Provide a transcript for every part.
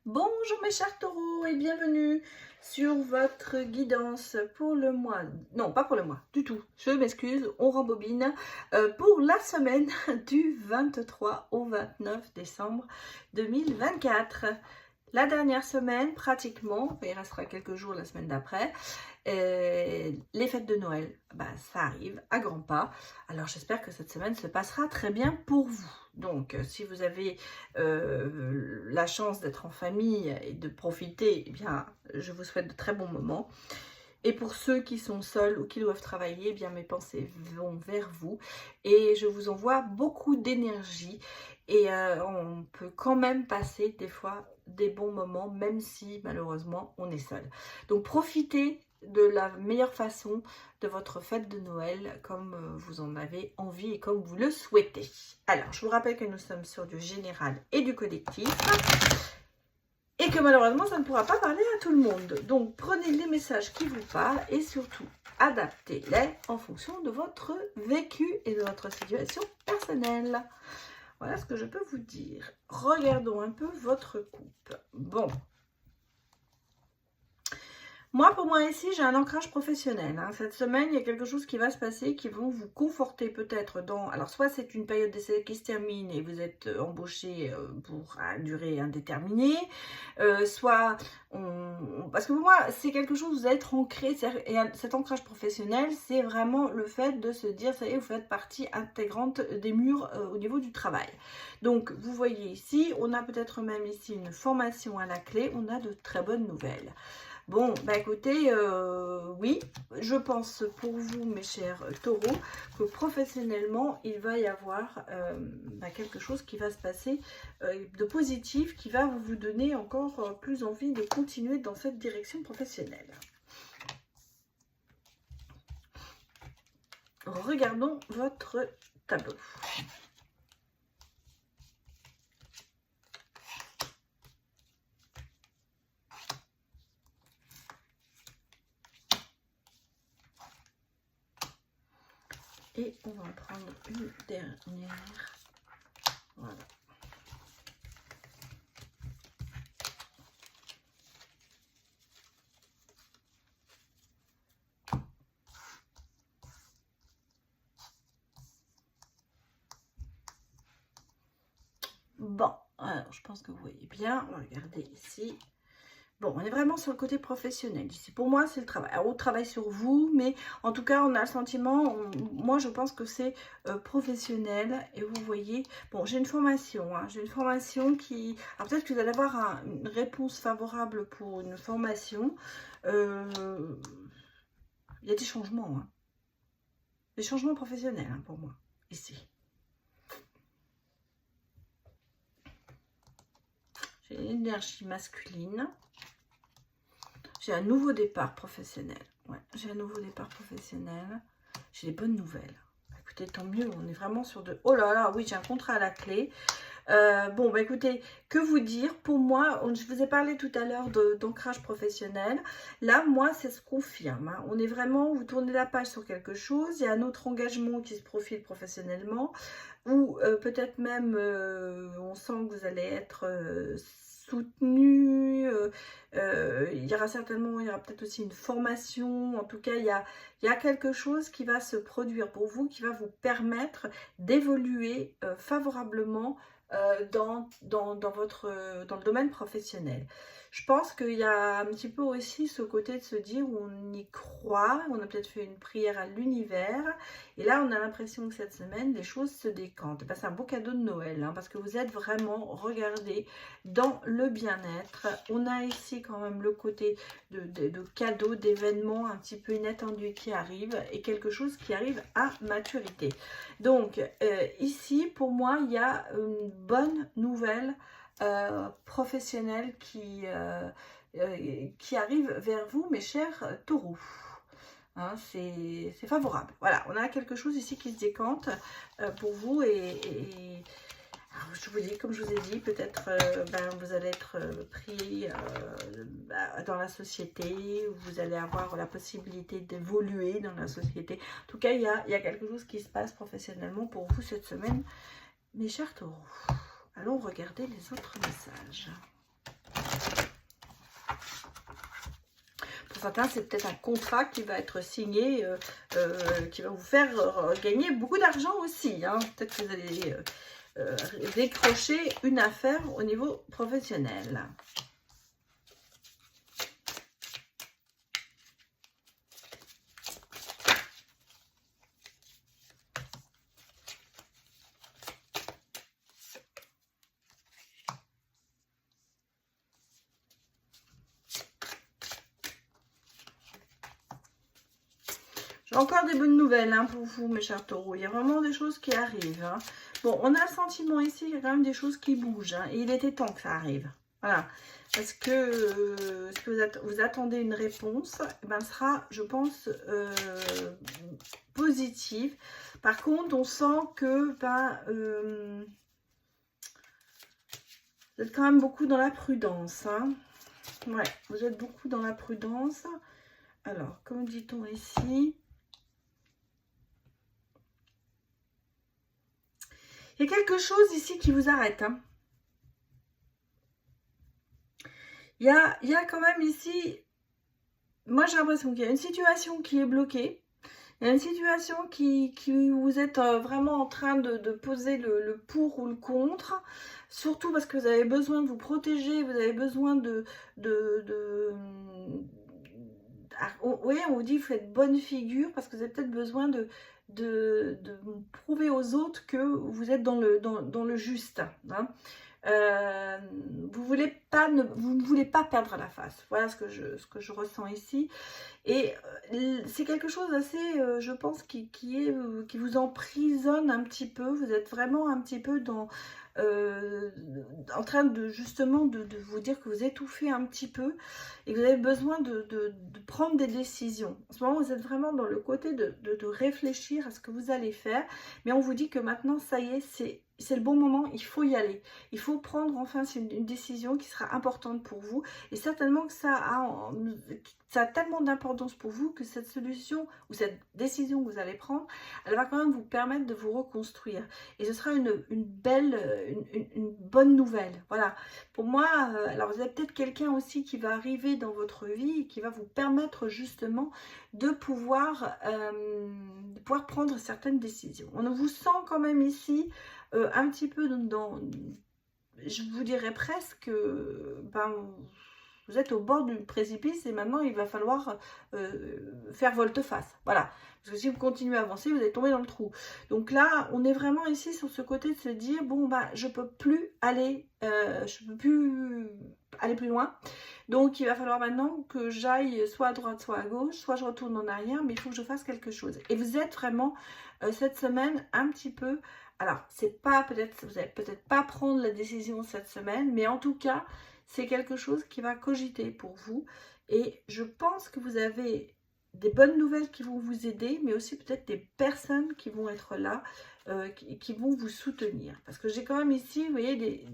Bonjour mes chers taureaux et bienvenue sur votre guidance pour le mois, non pas pour le mois du tout, je m'excuse, on rembobine, pour la semaine du 23 au 29 décembre 2024. La dernière semaine pratiquement, il restera quelques jours la semaine d'après, les fêtes de Noël, ça arrive à grands pas. Alors j'espère que cette semaine se passera très bien pour vous. Donc si vous avez la chance d'être en famille et de profiter, eh bien je vous souhaite de très bons moments. Et pour ceux qui sont seuls ou qui doivent travailler, eh bien mes pensées vont vers vous et je vous envoie beaucoup d'énergie et on peut quand même passer des fois des bons moments même si malheureusement on est seul. Donc profitez de la meilleure façon de votre fête de Noël comme vous en avez envie et comme vous le souhaitez. Alors je vous rappelle que nous sommes sur du général et du collectif. Et que malheureusement, ça ne pourra pas parler à tout le monde. Donc, prenez les messages qui vous parlent et surtout, adaptez-les en fonction de votre vécu et de votre situation personnelle. Voilà ce que je peux vous dire. Regardons un peu votre couple. Bon. Moi, pour moi ici, j'ai un ancrage professionnel. Cette semaine, il y a quelque chose qui va se passer qui vont vous conforter peut-être dans... Alors, soit c'est une période d'essai qui se termine et vous êtes embauché pour durée indéterminée, soit... Parce que pour moi, c'est quelque chose, vous allez être ancré. Et cet ancrage professionnel, c'est vraiment le fait de se dire, ça y est, vous faites partie intégrante des murs au niveau du travail. Donc, vous voyez ici, on a peut-être même ici une formation à la clé. On a de très bonnes nouvelles. Bon, écoutez, oui, je pense pour vous, mes chers taureaux, que professionnellement, il va y avoir quelque chose qui va se passer de positif, qui va vous donner encore plus envie de continuer dans cette direction professionnelle. Regardons votre tableau. Et on va en prendre une dernière. Voilà. Bon, alors je pense que vous voyez bien. On va regarder ici. Bon, on est vraiment sur le côté professionnel ici. Pour moi, c'est le travail. Alors, on travaille sur vous, mais en tout cas, on a le sentiment, moi, je pense que c'est professionnel. Et vous voyez, bon, j'ai une formation. J'ai une formation qui... Alors, peut-être que vous allez avoir une réponse favorable pour une formation. Il y a des changements. Des changements professionnels pour moi, ici. J'ai l'énergie masculine. J'ai un nouveau départ professionnel. Ouais, j'ai un nouveau départ professionnel. J'ai des bonnes nouvelles. Écoutez, tant mieux. On est vraiment sur de... Oh là là, oui, j'ai un contrat à la clé. Bon, écoutez, que vous dire? Pour moi, je vous ai parlé tout à l'heure d'ancrage professionnel. Là, moi, ça se confirme. On est vraiment... Vous tournez la page sur quelque chose. Il y a un autre engagement qui se profile professionnellement. Ou peut-être même, on sent que vous allez être... soutenu, il y aura peut-être aussi une formation, en tout cas il y a quelque chose qui va se produire pour vous, qui va vous permettre d'évoluer favorablement dans le domaine professionnel. Je pense qu'il y a un petit peu aussi ce côté de se dire où on y croit, on a peut-être fait une prière à l'univers, et là on a l'impression que cette semaine les choses se décantent. C'est un beau cadeau de Noël, parce que vous êtes vraiment regardé dans le bien-être. On a ici quand même le côté de cadeaux, d'événements un petit peu inattendus qui arrivent, et quelque chose qui arrive à maturité. Donc ici pour moi il y a une bonne nouvelle professionnelle qui arrive vers vous, mes chers taureaux. C'est favorable. Voilà, on a quelque chose ici qui se décante pour vous et alors, je vous dis, comme je vous ai dit, peut-être vous allez être pris dans la société, vous allez avoir la possibilité d'évoluer dans la société. En tout cas, il y a quelque chose qui se passe professionnellement pour vous cette semaine, mes chers taureaux. Allons regarder les autres messages. Pour certains, c'est peut-être un contrat qui va être signé, qui va vous faire gagner beaucoup d'argent aussi. Hein. Peut-être que vous allez décrocher une affaire au niveau professionnel. J'ai encore des bonnes nouvelles hein, pour vous, mes chers taureaux. Il y a vraiment des choses qui arrivent. Hein. Bon, on a le sentiment ici qu'il y a quand même des choses qui bougent. Hein, et il était temps que ça arrive. Voilà. Parce que, vous attendez une réponse, eh ben, sera, je pense, positive. Par contre, on sent que vous êtes quand même beaucoup dans la prudence. Hein. Ouais, vous êtes beaucoup dans la prudence. Alors, comme dit-on ici... Il y a quelque chose ici qui vous arrête. Hein. Il y a quand même ici... Moi, j'ai l'impression qu'il y a une situation qui est bloquée. Il y a une situation qui vous êtes vraiment en train de poser le pour ou le contre. Surtout parce que vous avez besoin de vous protéger. Vous avez besoin oui, on vous dit, vous faites bonne figure parce que vous avez peut-être besoin de prouver aux autres que vous êtes dans le juste. Hein. Vous ne voulez pas perdre la face. Voilà ce que je ressens ici. Et c'est quelque chose assez, je pense, qui vous emprisonne un petit peu. Vous êtes vraiment un petit peu en train de justement de vous dire que vous étouffez un petit peu et que vous avez besoin de prendre des décisions. En ce moment, vous êtes vraiment dans le côté de réfléchir à ce que vous allez faire. Mais on vous dit que maintenant, ça y est, c'est le bon moment, il faut y aller. Il faut prendre enfin une décision qui sera importante pour vous. Et certainement que ça a tellement d'importance pour vous que cette solution ou cette décision que vous allez prendre, elle va quand même vous permettre de vous reconstruire. Et ce sera une bonne nouvelle. Voilà. Pour moi, alors vous avez peut-être quelqu'un aussi qui va arriver dans votre vie et qui va vous permettre justement de pouvoir prendre certaines décisions. On vous sent quand même ici un petit peu je vous dirais presque, vous êtes au bord du précipice et maintenant il va falloir faire volte-face. Voilà. Parce que si vous continuez à avancer, vous allez tomber dans le trou. Donc là, on est vraiment ici sur ce côté de se dire, bon, je peux plus aller, plus loin. Donc, il va falloir maintenant que j'aille soit à droite, soit à gauche, soit je retourne en arrière, mais il faut que je fasse quelque chose. Et vous êtes vraiment, cette semaine, un petit peu... Alors, c'est pas peut-être, vous n'allez peut-être pas prendre la décision cette semaine, mais en tout cas, c'est quelque chose qui va cogiter pour vous. Et je pense que vous avez des bonnes nouvelles qui vont vous aider, mais aussi peut-être des personnes qui vont être là, qui vont vous soutenir. Parce que j'ai quand même ici, vous voyez,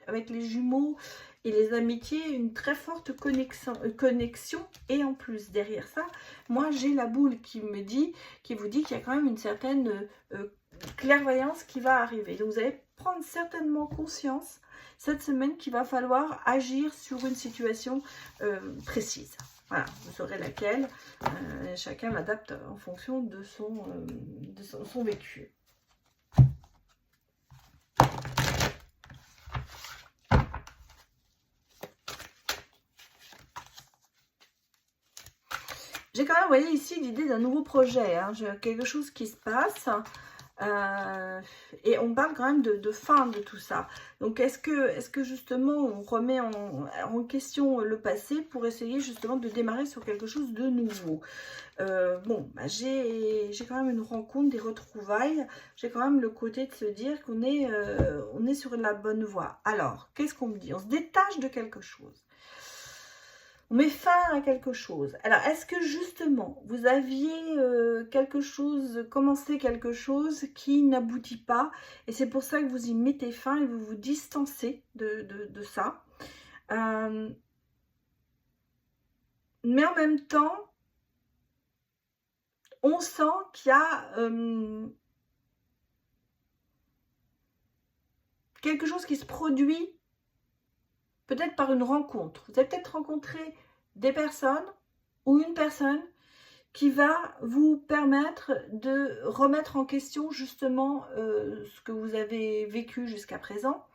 avec les jumeaux et les amitiés, une très forte connexion. Et en plus, derrière ça, moi, j'ai la boule qui vous dit qu'il y a quand même une certaine clairvoyance qui va arriver. Donc, vous allez prendre certainement conscience cette semaine qu'il va falloir agir sur une situation précise. Voilà, vous saurez laquelle. Chacun l'adapte en fonction de son vécu. J'ai quand même, vous voyez ici, l'idée d'un nouveau projet. Hein. J'ai quelque chose qui se passe. Et on parle quand même de fin de tout ça. Donc est-ce que justement on remet en question le passé pour essayer justement de démarrer sur quelque chose de nouveau. J'ai quand même une rencontre, des retrouvailles. J'ai quand même le côté de se dire qu'on est sur la bonne voie. Alors, qu'est-ce qu'on me dit? On se détache de quelque chose. On met fin à quelque chose. Alors, est-ce que justement, vous aviez commencé quelque chose qui n'aboutit pas et c'est pour ça que vous y mettez fin et vous vous distancez de ça. Mais en même temps, on sent qu'il y a quelque chose qui se produit peut-être par une rencontre. Vous avez peut-être rencontré des personnes ou une personne qui va vous permettre de remettre en question justement ce que vous avez vécu jusqu'à présent.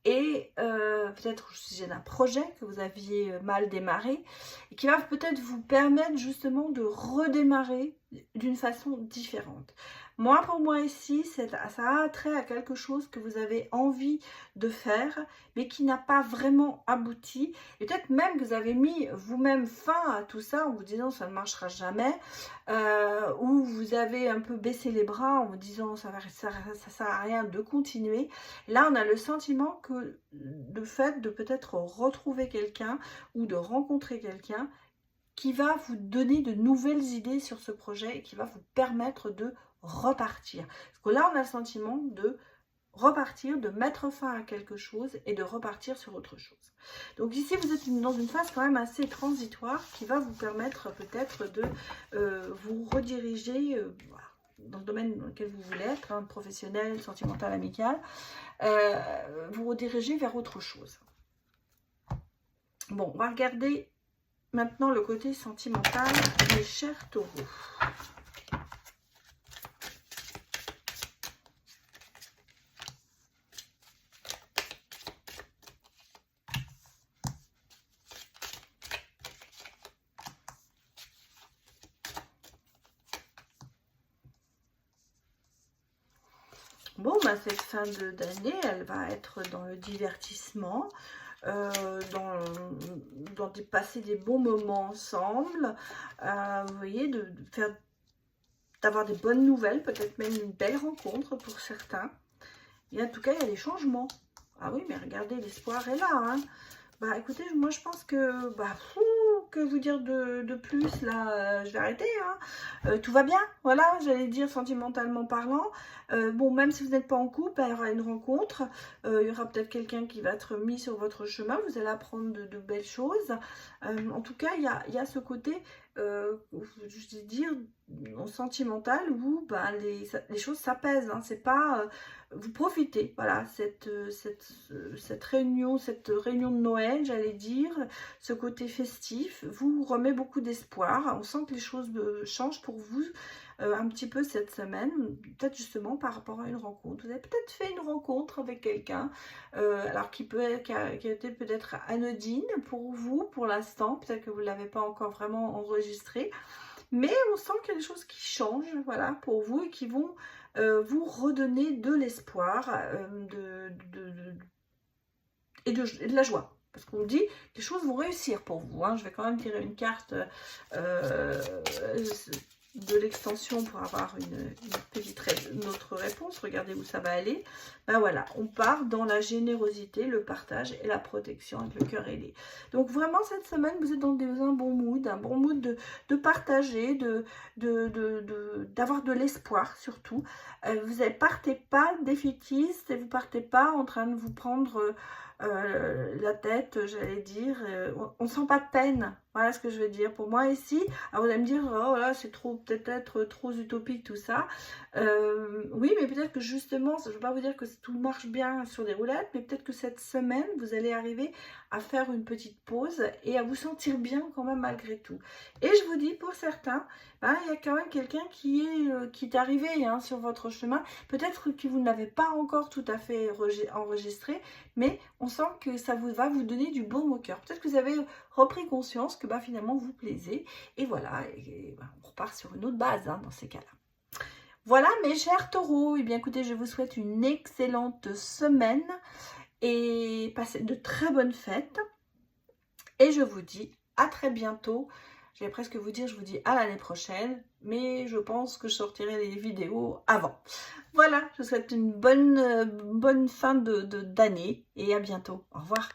Et peut-être au sujet d'un projet que vous aviez mal démarré, et qui va peut-être vous permettre justement de redémarrer d'une façon différente. Moi, pour moi ici, ça a trait à quelque chose que vous avez envie de faire, mais qui n'a pas vraiment abouti. Et peut-être même que vous avez mis vous-même fin à tout ça en vous disant ça ne marchera jamais, ou vous avez un peu baissé les bras en vous disant ça sert à rien de continuer. Là, on a le sentiment que le fait de peut-être retrouver quelqu'un ou de rencontrer quelqu'un qui va vous donner de nouvelles idées sur ce projet et qui va vous permettre de repartir. Parce que là, on a le sentiment de repartir, de mettre fin à quelque chose et de repartir sur autre chose. Donc ici, vous êtes dans une phase quand même assez transitoire qui va vous permettre peut-être de vous rediriger dans le domaine dans lequel vous voulez être, hein, professionnel, sentimental, amical, vous rediriger vers autre chose. Bon, on va regarder maintenant le côté sentimental, mes chers taureaux. Bon, bah, cette fin d'année, elle va être dans le divertissement, passer des bons moments ensemble, vous voyez, d'avoir des bonnes nouvelles, peut-être même une belle rencontre pour certains. Et en tout cas, il y a des changements. Ah oui, mais regardez, l'espoir est là, hein. Bah écoutez, moi je pense que, que vous dire de plus, là, je vais arrêter, hein. Tout va bien, voilà, j'allais dire sentimentalement parlant. Bon, même si vous n'êtes pas en couple, il y aura une rencontre, il y aura peut-être quelqu'un qui va être mis sur votre chemin, vous allez apprendre de belles choses. En tout cas, il y a ce côté, je vais dire, sentimental où les choses s'apaisent, hein. C'est pas... vous profitez, voilà, cette réunion de Noël, j'allais dire, ce côté festif, vous remet beaucoup d'espoir. On sent que les choses changent pour vous un petit peu cette semaine, peut-être justement par rapport à une rencontre. Vous avez peut-être fait une rencontre avec quelqu'un, alors qui a été peut-être anodine pour vous pour l'instant, peut-être que vous ne l'avez pas encore vraiment enregistré, mais on sent qu'il y a des choses qui changent, voilà, pour vous et qui vont vous redonner de l'espoir et de la joie. Parce qu'on dit que les choses vont réussir pour vous, hein. Je vais quand même tirer une carte de l'extension pour avoir une autre réponse. Regardez où ça va aller. Ben voilà, on part dans la générosité, le partage et la protection avec le cœur ailé. Donc vraiment cette semaine, vous êtes dans un bon mood de partager, d'avoir de l'espoir surtout. Vous ne partez pas défaitiste et vous ne partez pas en train de vous prendre la tête, j'allais dire. On sent pas de peine. Voilà ce que je veux dire. Pour moi ici, alors vous allez me dire, oh là, c'est peut-être trop utopique tout ça. Oui, mais peut-être que justement, je ne veux pas vous dire que tout marche bien sur des roulettes, mais peut-être que cette semaine, vous allez arriver à faire une petite pause et à vous sentir bien quand même malgré tout. Et je vous dis, pour certains, il y a quand même quelqu'un qui est arrivé, hein, sur votre chemin. Peut-être que vous ne l'avez pas encore tout à fait enregistré, mais on sent que ça va vous donner du baume au cœur. Peut-être que vous avez repris conscience que finalement vous plaisez. Et voilà, on repart sur une autre base, hein, dans ces cas-là. Voilà mes chers taureaux, et bien écoutez, je vous souhaite une excellente semaine et passez de très bonnes fêtes. Et je vous dis à très bientôt. Je vais presque vous dire, je vous dis à l'année prochaine, mais je pense que je sortirai les vidéos avant. Voilà, je vous souhaite une bonne fin d'année et à bientôt. Au revoir.